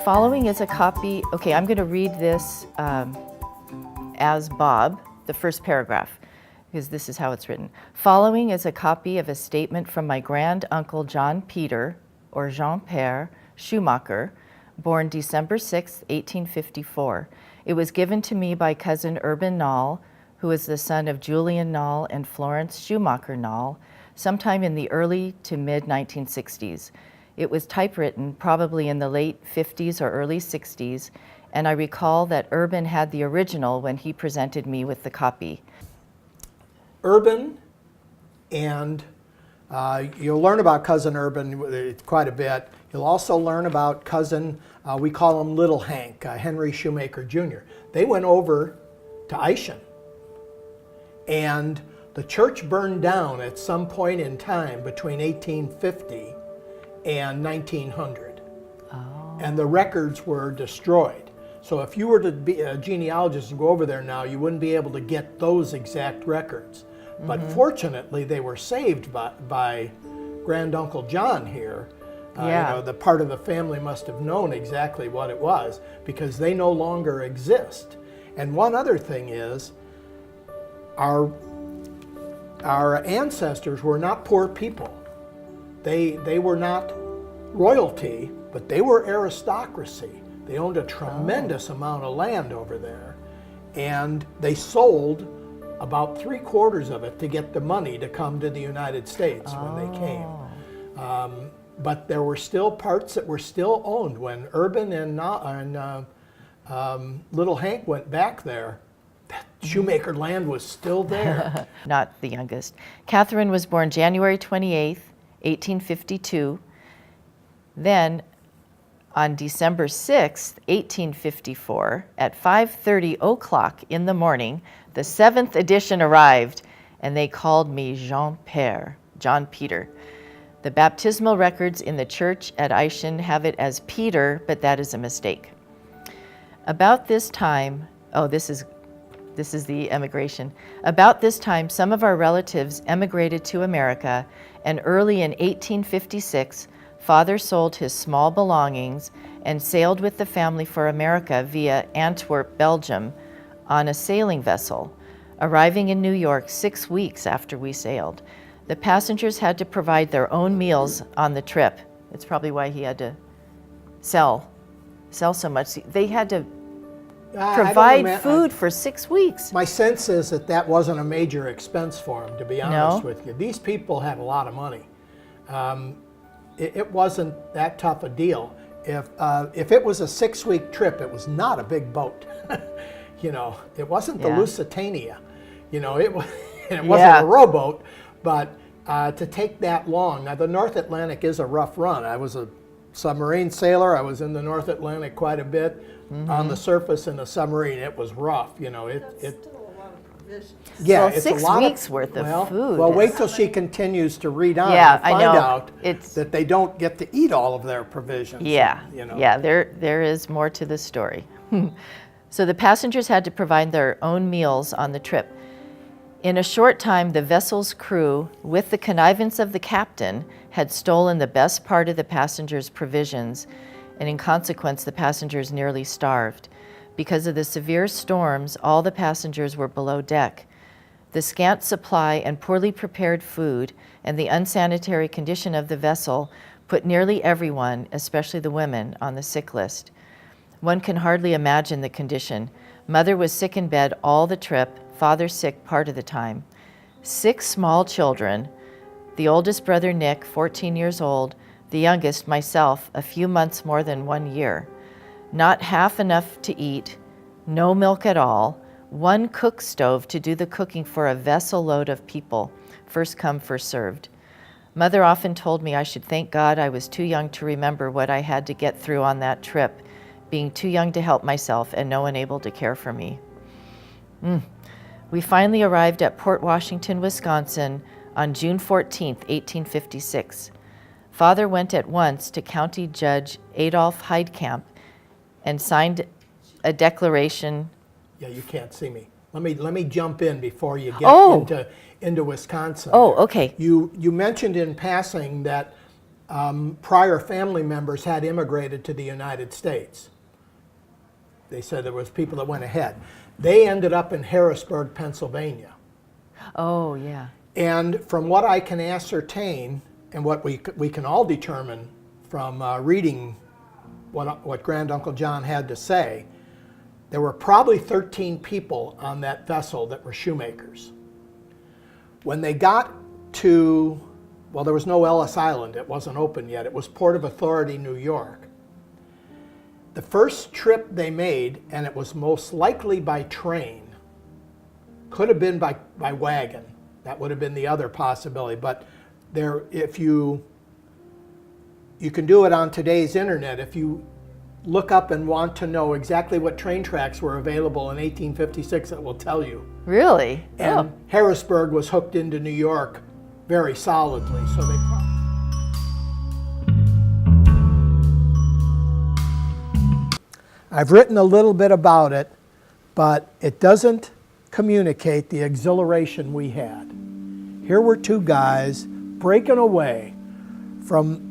Following is a copy, okay, I'm going to read this as Bob, the first paragraph, because this is how it's written. Following is a copy of a statement from my grand-uncle John Peter, or Jean-Pierre, Schumacher, born December 6, 1854. It was given to me by cousin Urban Nall, who is the son of Julian Nall and Florence Schumacher Nall, sometime in the early to mid-1960s. It was typewritten probably in the late 50s or early 60s, and I recall that Urban had the original when he presented me with the copy. Urban, and you'll learn about cousin Urban quite a bit. You'll also learn about cousin, we call him Little Hank, Henry Schumacher Jr. They went over to Eischen, and the church burned down at some point in time between 1850 and 1900. Oh. And the records were destroyed. So if you were to be a genealogist and go over there now, you wouldn't be able to get those exact records. Mm-hmm. But fortunately, they were saved by Granduncle John here. Yeah. You know, the part of the family must have known exactly what it was, because they no longer exist. And one other thing is, our ancestors were not poor people. They were not royalty, but they were aristocracy. They owned a tremendous amount of land over there, and they sold about 3/4 of it to get the money to come to the United States when they came. But there were still parts that were still owned. When Urban and Little Hank went back there, that Shoemaker land was still there. Not the youngest. Catherine was born January 28th, 1852. Then on December 6th, 1854, at 5:30 o'clock in the morning, the 7th edition arrived, and they called me Jean-Pierre, John Peter. The baptismal records in the church at Eischen have it as Peter, but that is a mistake. About this time, this is the emigration. About this time, some of our relatives emigrated to America, and early in 1856, Father sold his small belongings and sailed with the family for America via Antwerp, Belgium, on a sailing vessel, arriving in New York 6 weeks after we sailed. The passengers had to provide their own meals on the trip. It's probably why he had to sell so much. They had to provide food for 6 weeks. My sense is that wasn't a major expense for them, to be honest with you. These people had a lot of money. It wasn't that tough a deal. If it was a 6-week trip, it was not a big boat. You know, it wasn't the Lusitania. You know, it wasn't a rowboat, but to take that long. Now, the North Atlantic is a rough run. I was a submarine sailor. I was in the North Atlantic quite a bit. On the surface in a submarine, it was rough. You know, That's still a lot of provisions. Yeah, well, it's 6 a lot weeks worth of food. Well, wait till she continues to read on Yeah, and find I know. out that they don't get to eat all of their provisions. Yeah, you know. yeah, there is more to the story. So the passengers had to provide their own meals on the trip. In a short time, the vessel's crew, with the connivance of the captain, had stolen the best part of the passengers' provisions, and in consequence, the passengers nearly starved. Because of the severe storms, all the passengers were below deck. The scant supply and poorly prepared food and the unsanitary condition of the vessel put nearly everyone, especially the women, on the sick list. One can hardly imagine the condition. Mother was sick in bed all the trip, father sick part of the time. 6 small children, the oldest brother Nick, 14 years old, the youngest, myself, a few months more than 1 year. Not half enough to eat, no milk at all, 1 cook stove to do the cooking for a vessel load of people, first come, first served. Mother often told me I should thank God I was too young to remember what I had to get through on that trip, being too young to help myself and no one able to care for me. We finally arrived at Port Washington, Wisconsin on June 14th, 1856. Father went at once to County Judge Adolph Heidkamp and signed a declaration. Yeah, you can't see me. Let me jump in before you get into Wisconsin. Oh, okay. You mentioned in passing that prior family members had immigrated to the United States. They said there was people that went ahead. They ended up in Harrisburg, Pennsylvania. Oh, yeah. And from what I can ascertain, and what we can all determine from reading what Granduncle John had to say, there were probably 13 people on that vessel that were shoemakers. When they got to, well, there was no Ellis Island, it wasn't open yet, it was Port of Authority, New York. The first trip they made, and it was most likely by train, could have been by wagon. That would have been the other possibility. But there, if you can do it on today's internet. If you look up and want to know exactly what train tracks were available in 1856, it will tell you. Really? And Harrisburg was hooked into New York very solidly, so they probably... I've written a little bit about it, but it doesn't communicate the exhilaration we had. Here were two guys breaking away from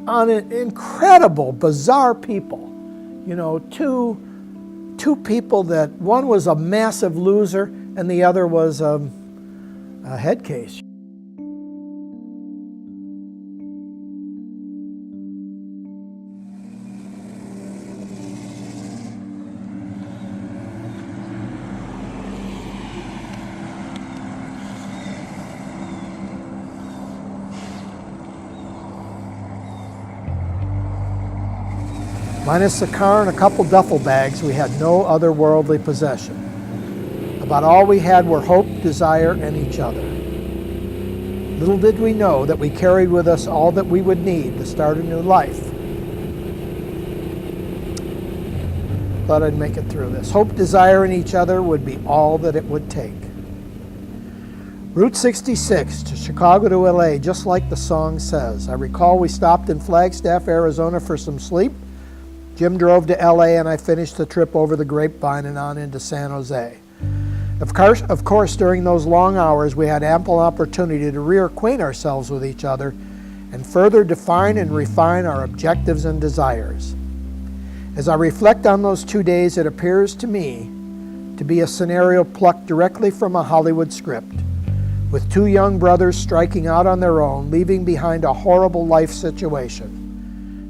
incredible, bizarre people. You know, two people that one was a massive loser and the other was a head case. Minus the car and a couple duffel bags, we had no other worldly possession. About all we had were hope, desire, and each other. Little did we know that we carried with us all that we would need to start a new life. Thought I'd make it through this. Hope, desire, and each other would be all that it would take. Route 66 to Chicago to LA, just like the song says. I recall we stopped in Flagstaff, Arizona for some sleep. Jim drove to LA and I finished the trip over the Grapevine and on into San Jose. Of course, during those long hours, we had ample opportunity to reacquaint ourselves with each other and further define and refine our objectives and desires. As I reflect on those 2 days, it appears to me to be a scenario plucked directly from a Hollywood script, with two young brothers striking out on their own, leaving behind a horrible life situation,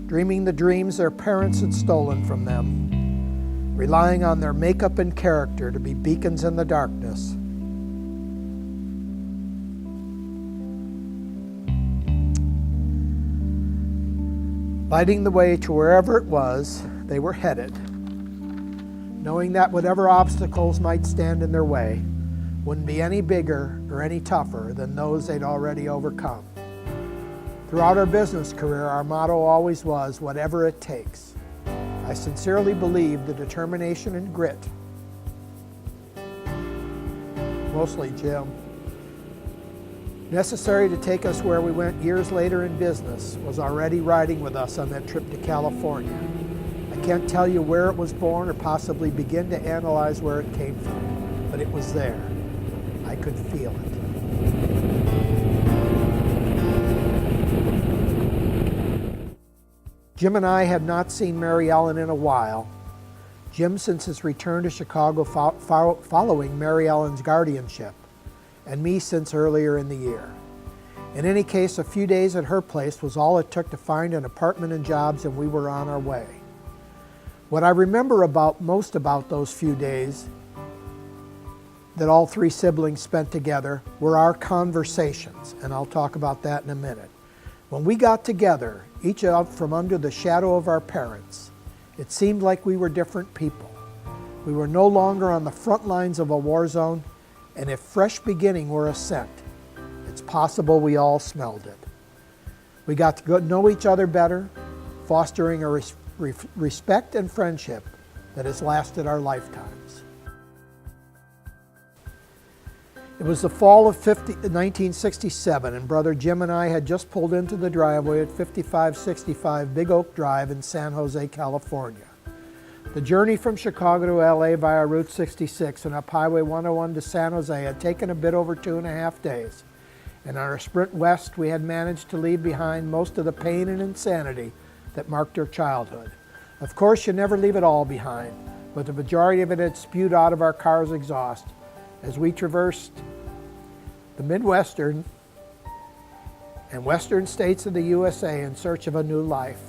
dreaming the dreams their parents had stolen from them, relying on their makeup and character to be beacons in the darkness. Lighting the way to wherever it was they were headed, knowing that whatever obstacles might stand in their way wouldn't be any bigger or any tougher than those they'd already overcome. Throughout our business career, our motto always was, whatever it takes. I sincerely believe the determination and grit, mostly Jim, necessary to take us where we went years later in business was already riding with us on that trip to California. I can't tell you where it was born or possibly begin to analyze where it came from, but it was there. I could feel it. Jim and I had not seen Mary Ellen in a while. Jim since his return to Chicago following Mary Ellen's guardianship, and me since earlier in the year. In any case, a few days at her place was all it took to find an apartment and jobs, and we were on our way. What I remember most about those few days that all three siblings spent together were our conversations, and I'll talk about that in a minute. When we got together, each out from under the shadow of our parents, it seemed like we were different people. We were no longer on the front lines of a war zone, and if fresh beginning were a scent, it's possible we all smelled it. We got to know each other better, fostering a respect and friendship that has lasted our lifetimes. It was the fall of 1967, and Brother Jim and I had just pulled into the driveway at 5565 Big Oak Drive in San Jose, California. The journey from Chicago to LA via Route 66 and up Highway 101 to San Jose had taken a bit over 2.5 days, and on our sprint west, we had managed to leave behind most of the pain and insanity that marked our childhood. Of course, you never leave it all behind, but the majority of it had spewed out of our car's exhaust as we traversed the Midwestern and western states of the USA in search of a new life.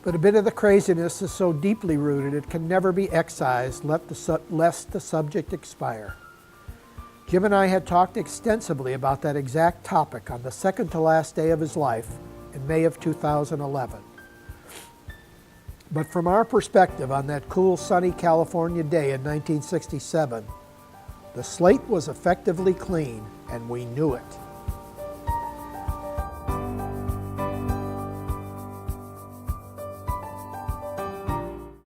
But a bit of the craziness is so deeply rooted it can never be excised lest the subject expire. Jim and I had talked extensively about that exact topic on the second to last day of his life in May of 2011. But from our perspective on that cool, sunny California day in 1967, the slate was effectively clean, and we knew it.